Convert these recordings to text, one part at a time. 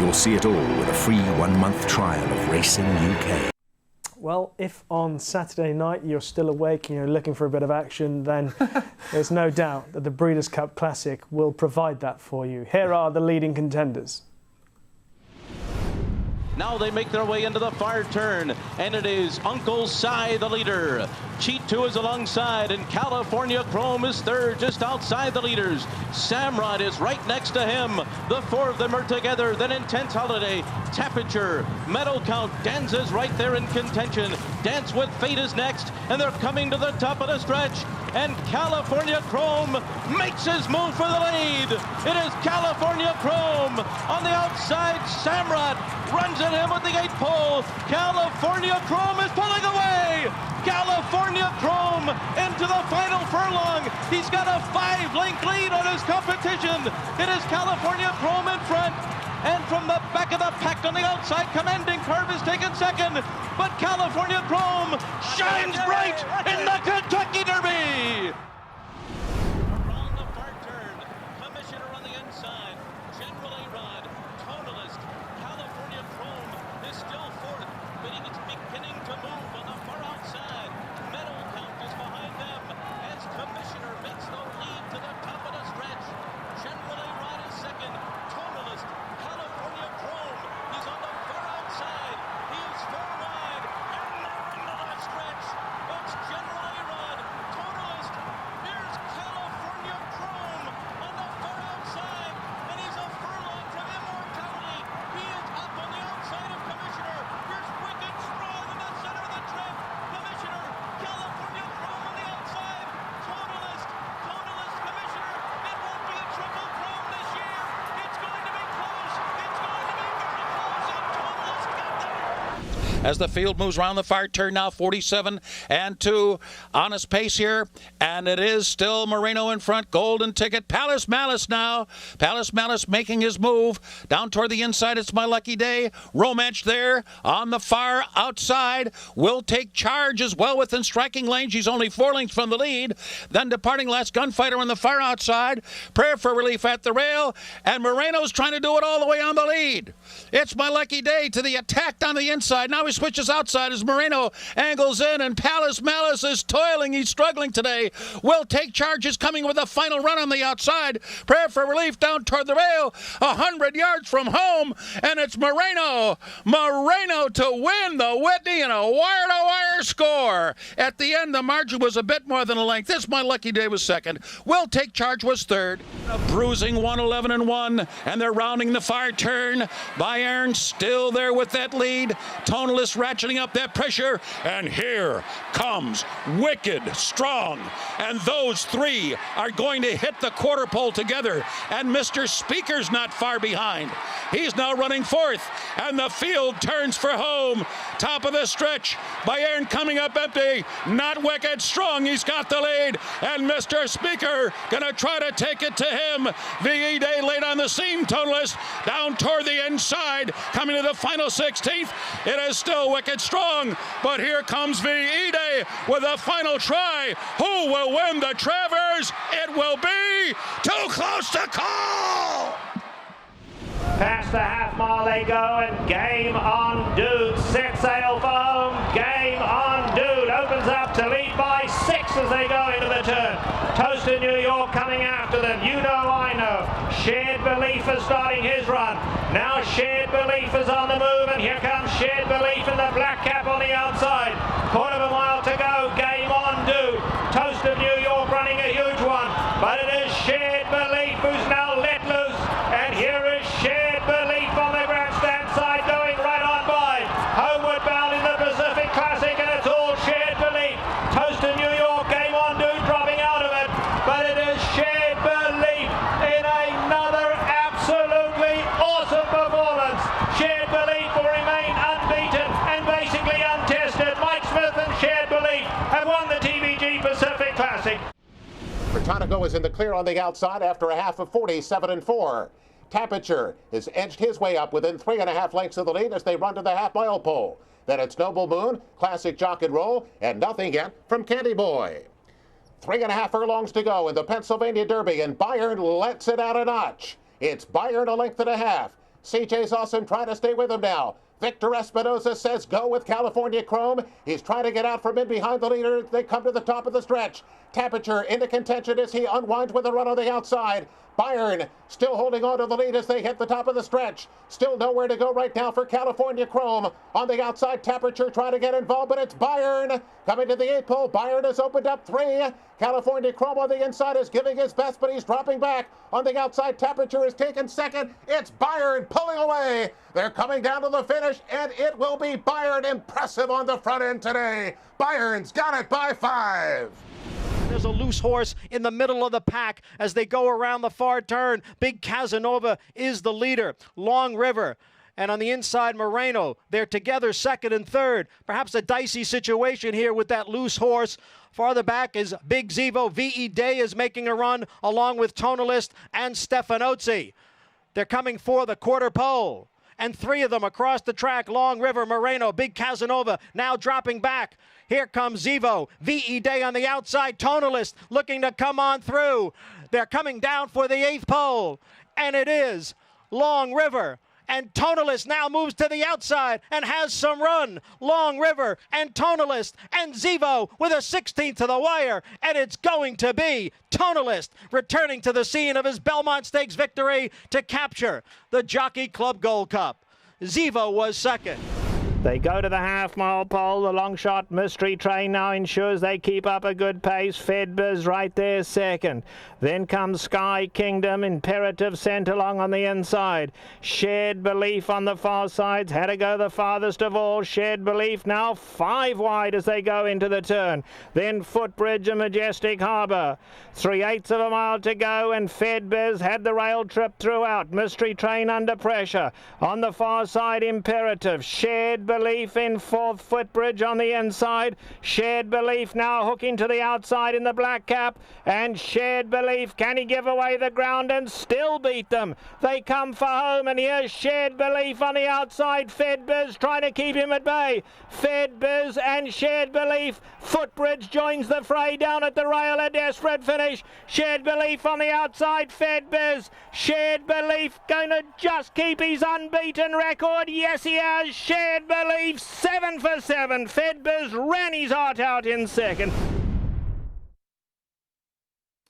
You'll see it all with a free 1-month trial of Racing UK. Well, if on Saturday night you're still awake and you're looking for a bit of action, then there's no doubt that the Breeders' Cup Classic will provide that for you. Here are the leading contenders. Now they make their way into the far turn, and it is Uncle Si, the leader. Cheat 2 is alongside, and California Chrome is third, just outside the leaders. Samrod is right next to him. The four of them are together. Then Intense Holiday, Tapiture, Medal Count, Danza's right there in contention. Dance with Fate is next, and they're coming to the top of the stretch. And California Chrome makes his move for the lead. It is California Chrome on the outside. Samrod runs at him with the 8-pole. California Chrome is pulling away. California Chrome into the final furlong. He's got a 5-length lead on his competition. It is California Chrome in front. And from the back of the pack on the outside, Commanding Curve is taken second. But California Chrome shines bright in the Kentucky Derby. Around the far turn, Commissioner on the inside, General A-Rod, Tonalist. California Chrome is still fourth, but it's beginning to move on the far outside. Medal Count is behind them as Commissioner makes the lead to the top of the stretch. General A-Rod is second, Tonalist. California Chrome, he's on the far outside. He is 4 wide, and they're into the stretch. It's General A-Rod, Tonalist. Here's California Chrome on the far outside, and he's a furlong from Immortality. He is up on the outside of Commissioner. Here's Wicked Strong in the center of the track. Commissioner, California Chrome on the outside. Tonalist, Commissioner. It won't be a triple crown this year. It's going to be close. It's going to be very close, and Tonalist got there. As the field moves around the far turn now, 47 and 2 on his pace here, and it is still Moreno in front. Golden Ticket, Palace Malice now. Palace Malice making his move down toward the inside. It's My Lucky Day. Romance there on the far outside. Will Take Charge as well within striking range. He's only 4 lengths from the lead. Then Departing Last Gunfighter on the far outside. Prayer for Relief at the rail, and Moreno's trying to do it all the way on the lead. It's My Lucky Day to the attack down the inside. Now he switches outside as Moreno angles in, and Palace Malice is toiling. He's struggling today. Will Take Charge is coming with a final run on the outside. Prayer for Relief down toward the rail, 100 yards from home, and it's Moreno to win the Whitney in a wire-to-wire score. At the end, the margin was a bit more than a length. This My Lucky Day was second. Will Take Charge was third. A bruising 1:11-1, and they're rounding the far turn. Bayern still there with that lead. Tonalist ratcheting up that pressure, and here comes Wicked Strong, and those 3 are going to hit the quarter pole together, and Mr. Speaker's not far behind. He's now running fourth, and the field turns for home. Top of the stretch, Bayern coming up empty, not Wicked Strong, he's got the lead, and Mr. Speaker gonna try to take it to him. VE Day late on the seam, Tonalist down toward the inside, coming to the final 16th. It is still Wicked Strong, but here comes VE Day with a final try. Who will win the Travers? It will be Too Close to Call! Past the half mile they go, and Game On Dude set sail for home. Game On Dude opens up to lead by 6 as they go into the turn. Toasted New York coming after them. You know, I know. Shared Belief is starting his run. Now Shared Belief is on the move, and here comes Shared Belief in the black cap on the outside. Quarter of a mile to go. Game On Dude. Toast of New York running a huge one, but it is Shared Belief who's now let loose, and here is Shared Belief on the grandstand side going right on by. Homeward bound in the Pacific Classic, and it's all Shared Belief. Toast of New York, Game On Dude dropping out of it, but it is Shared Belief in another absolutely awesome performance. Shared Belief will remain unbeaten and basically untested. Mike Smith and Shared Belief have won the TVG Pacific Classic. Britannico is in the clear on the outside after a half of 47-4. Tapiture has edged his way up within 3.5 lengths of the lead as they run to the half-mile pole. Then it's Noble Moon, Classic Jock and Roll, and nothing yet from Candy Boy. 3.5 furlongs to go in the Pennsylvania Derby, and Bayern lets it out a notch. It's Bayern a length and a half. CJ's Awesome trying to stay with him now. Victor Espinosa says go with California Chrome. He's trying to get out from in behind the leader. They come to the top of the stretch. Tapiture into contention as he unwinds with a run on the outside. Bayern still holding on to the lead as they hit the top of the stretch. Still nowhere to go right now for California Chrome. On the outside, Tapiture trying to get involved, but it's Bayern coming to the 8th pole. Bayern has opened up 3. California Chrome on the inside is giving his best, but he's dropping back. On the outside, Tapiture is taken second. It's Bayern pulling away. They're coming down to the finish, and it will be Bayern impressive on the front end today. Bayern's got it by 5. There's a loose horse in the middle of the pack as they go around the far turn. Big Casanova is the leader. Long River. And on the inside, Moreno. They're together second and third. Perhaps a dicey situation here with that loose horse. Farther back is Big Zevo. V.E. Day is making a run along with Tonalist and Stefanozzi. They're coming for the quarter pole. And 3 of them across the track. Long River, Moreno, Big Casanova now dropping back. Here comes Zevo. V.E. Day on the outside. Tonalist looking to come on through. They're coming down for the 8th pole. And it is Long River. And Tonalist now moves to the outside and has some run. Long River and Tonalist and Zevo with a 16th to the wire. And it's going to be Tonalist returning to the scene of his Belmont Stakes victory to capture the Jockey Club Gold Cup. Zevo was second. They go to the half-mile pole. The long shot Mystery Train now ensures they keep up a good pace. Fedbers right there second. Then comes Sky Kingdom. Imperative sent along on the inside. Shared Belief on the far sides. Had to go the farthest of all. Shared Belief now 5 wide as they go into the turn. Then Footbridge and Majestic Harbour. 3/8 of a mile to go, and Fedbers had the rail trip throughout. Mystery Train under pressure. On the far side, Imperative. Shared Belief in 4th, Footbridge on the inside. Shared Belief now hooking to the outside in the black cap. And Shared Belief, can he give away the ground and still beat them? They come for home, and here's Shared Belief on the outside. Fedbers trying to keep him at bay. Fedbers and Shared Belief. Footbridge joins the fray down at the rail. A desperate finish. Shared Belief on the outside. Fedbers. Shared Belief going to just keep his unbeaten record. Yes, he has. Shared Belief 7 for 7. Fedbers ran his heart out in second.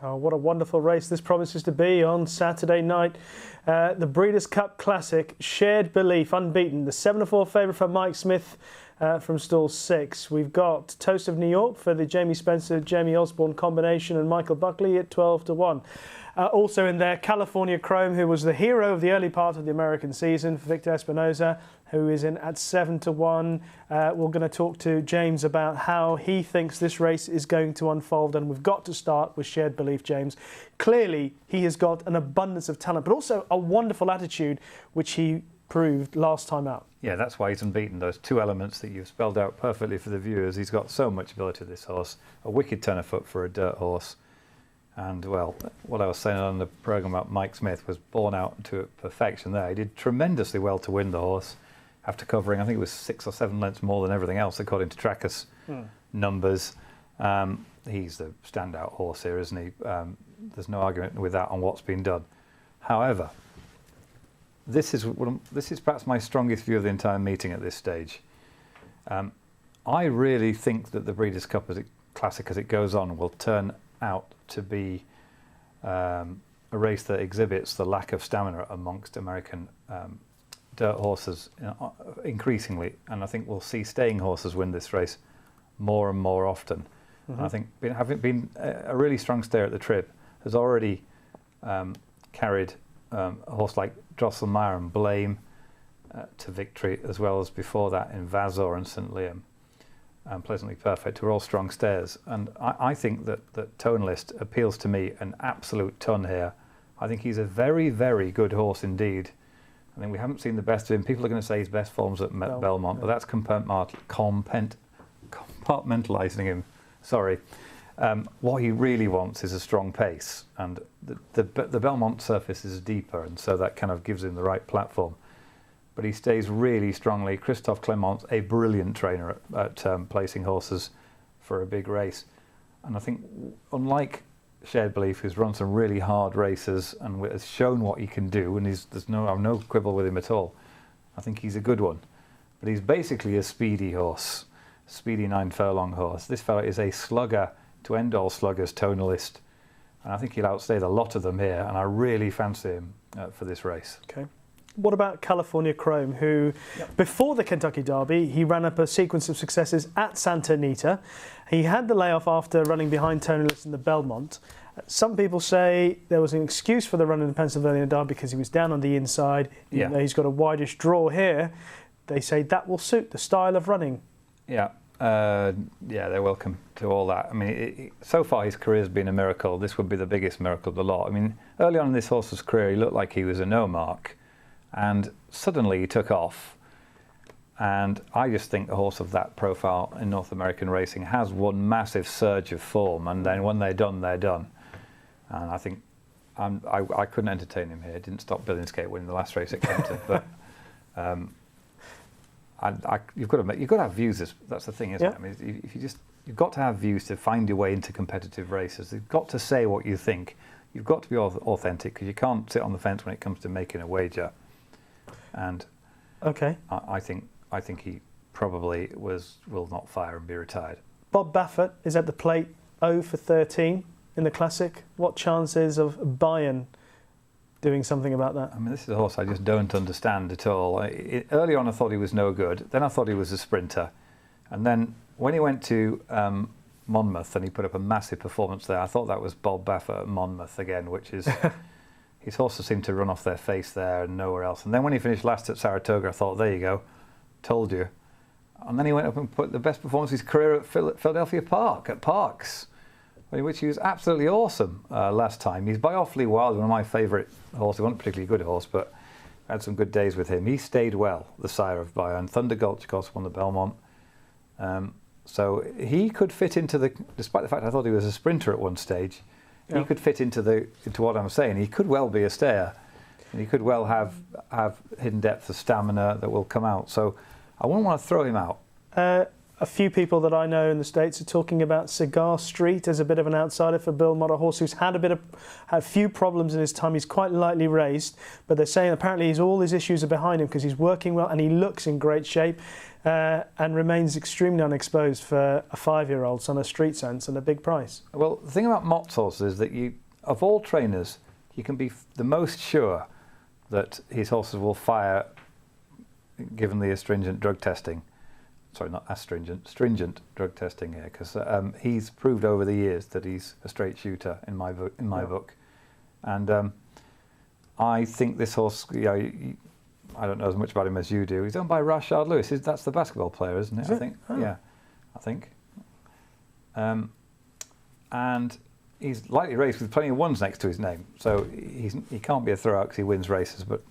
Oh, what a wonderful race this promises to be on Saturday night. The Breeders' Cup Classic, Shared Belief, unbeaten. The 7-4 favourite for Mike Smith from stall 6. We've got Toast of New York for the Jamie Spencer, Jamie Osborne combination, and Michael Buckley at 12-1. Also in there, California Chrome, who was the hero of the early part of the American season for Victor Espinosa, who is in at 7-1. We're going to talk to James about how he thinks this race is going to unfold, and we've got to start with Shared Belief, James. Clearly, he has got an abundance of talent, but also a wonderful attitude, which he proved last time out. Yeah, that's why he's unbeaten. Those 2 elements that you've spelled out perfectly for the viewers. He's got so much ability, this horse. A wicked turn of foot for a dirt horse. And, well, what I was saying on the programme about Mike Smith was borne out to perfection there. He did tremendously well to win the horse after covering, I think it was 6 or 7 lengths more than everything else, according to Tracker's numbers. He's the standout horse here, isn't he? There's no argument with that on what's been done. However, this is perhaps my strongest view of the entire meeting at this stage. I really think that the Breeders' Cup Classic, as it goes on, will turn out to be a race that exhibits the lack of stamina amongst American dirt horses increasingly, and I think we'll see staying horses win this race more and more often. And I think having been a really strong stayer at the trip has already carried a horse like Drosselmeyer and Blame to victory, as well as before that in Vazor and St. Liam and Pleasantly Perfect, who are all strong stayers. And I think that Tonalist appeals to me an absolute ton here. I think he's a very, very good horse indeed. I think we haven't seen the best of him. People are going to say his best form's at Belmont, but that's compartmentalising him. Sorry. What he really wants is a strong pace, and the Belmont surface is deeper, and so that kind of gives him the right platform. But he stays really strongly. Christophe Clement's a brilliant trainer at placing horses for a big race. And I think, unlike Shared Belief, who's run some really hard races and has shown what he can do, and I've no quibble with him at all. I think he's a good one. But he's basically a speedy horse, speedy 9 furlong horse. This fella is a slugger to end all sluggers, tonalist, and I think he'll outstay a lot of them here, and I really fancy him for this race. Okay. What about California Chrome, who, before the Kentucky Derby, he ran up a sequence of successes at Santa Anita. He had the layoff after running behind Tonalist in the Belmont. Some people say there was an excuse for the run in the Pennsylvania Derby because he was down on the inside. Even though he's got a wideish draw here, they say that will suit the style of running. Yeah, they're welcome to all that. I mean, so far his career's been a miracle. This would be the biggest miracle of the lot. I mean, early on in this horse's career, he looked like he was a no mark. And suddenly he took off, and I just think a horse of that profile in North American racing has one massive surge of form, and then when they're done, they're done. And I think I couldn't entertain him here. It didn't stop Billingsgate winning the last race at Kempton, but you've got to have views. That's the thing, isn't it? I mean, if you've got to have views to find your way into competitive races. You've got to say what you think. You've got to be authentic, because you can't sit on the fence when it comes to making a wager. And I think he probably will not fire and be retired. Bob Baffert is at the plate, 0 for 13 in the Classic. What chances of Bayern doing something about that? I mean, this is a horse I just don't understand at all. Early on I thought he was no good, then I thought he was a sprinter, and then when he went to Monmouth and he put up a massive performance there, I thought that was Bob Baffert at Monmouth again, which is... His horses seemed to run off their face there and nowhere else. And then when he finished last at Saratoga, I thought, there you go, told you. And then he went up and put the best performance of his career at Philadelphia Park, at Parks, in which he was absolutely awesome last time. He's by Awfully Wild, one of my favourite horses. He wasn't a particularly good horse, but I had some good days with him. He stayed well, the sire of Bayern. Thunder Gulch, of course, won the Belmont. So he could fit into despite the fact I thought he was a sprinter at one stage, he could fit into what I'm saying. He could well be a stayer, and he could well have hidden depth of stamina that will come out. So I wouldn't want to throw him out. A few people that I know in the States are talking about Cigar Street as a bit of an outsider for Bill Mott, a horse who's had a few problems in his time. He's quite lightly raised, but they're saying apparently all his issues are behind him because he's working well and he looks in great shape and remains extremely unexposed for a 5-year-old son of Street Sense and a big price. Well, the thing about Mott's horses is that of all trainers, you can be the most sure that his horses will fire given the astringent drug testing. Sorry, not astringent, stringent drug testing here, because he's proved over the years that he's a straight shooter in my book. And I think this horse, I don't know as much about him as you do. He's owned by Rashard Lewis. That's the basketball player, isn't it? Is I it? think. Oh. Yeah, I think. And he's lightly raced with plenty of ones next to his name, so he can't be a throwout because he wins races. But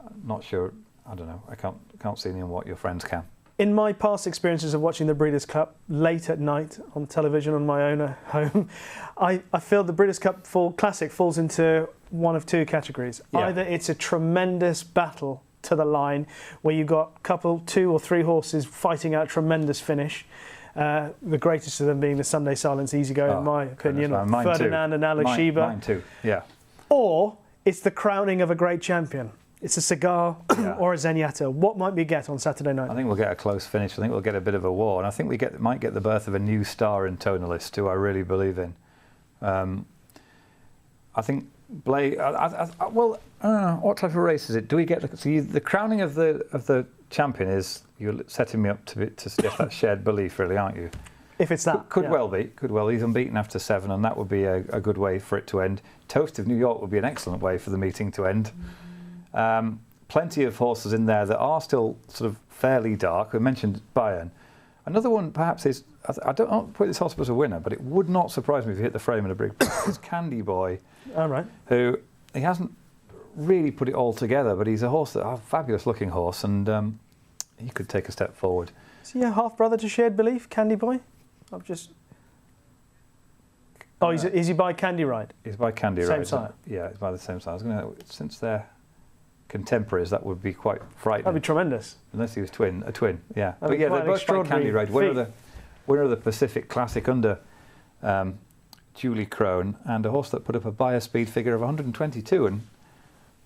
I'm not sure. I don't know. I can't see in what your friends can. In my past experiences of watching the Breeders' Cup late at night on television on my own home, I feel the Breeders' Cup Classic falls into one of two categories. Yeah. Either it's a tremendous battle to the line where you've got two or three horses fighting out a tremendous finish, the greatest of them being the Sunday Silence Easy Go, in my opinion, of Ferdinand and Alysheba. Mine too, yeah. Or it's the crowning of a great champion. It's a Cigar or a Zenyatta. What might we get on Saturday night? I think we'll get a close finish. I think we'll get a bit of a war. And I think might get the birth of a new star in Tonalist, who I really believe in. I think Blake... what type of race is it? Do we get... the crowning of the champion is... You're setting me up to suggest that Shared Belief, really, aren't you? If it's that. Could well be. He's unbeaten after 7, and that would be a good way for it to end. Toast of New York would be an excellent way for the meeting to end. Plenty of horses in there that are still sort of fairly dark. We mentioned Bayern. Another one perhaps is, I don't put this horse as a winner, but it would not surprise me if he hit the frame in a big price. It's Candy Boy, all right. Who he hasn't really put it all together, but he's a fabulous looking horse, and he could take a step forward. Is he a half brother to Shared Belief, Candy Boy? Is he by Candy Ride? He's by Candy Same Ride. side. Yeah, he's by the same side. Since they're contemporaries, that would be quite frightening. That'd be tremendous. Unless he was a twin, yeah. That'd But yeah, they're both by Candy Ride. Winner of the Pacific Classic under Julie Crone, and a horse that put up a buyer speed figure of 122.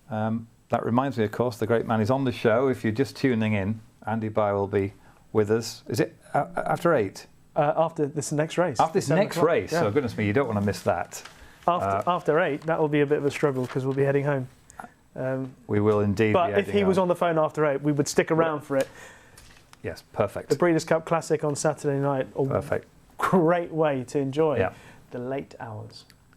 And that reminds me, of course, the great man is on the show. If you're just tuning in, Andy Beyer will be with us. Is it after 8? After this next race. After this next race. Yeah. Oh, goodness me, you don't want to miss that. After 8, that will be a bit of a struggle because we'll be heading home. We will indeed But be if he was on the phone after 8, we would stick around for it. Yes, perfect. The Breeders' Cup Classic on Saturday night. Perfect. Great way to enjoy Yeah. the late hours.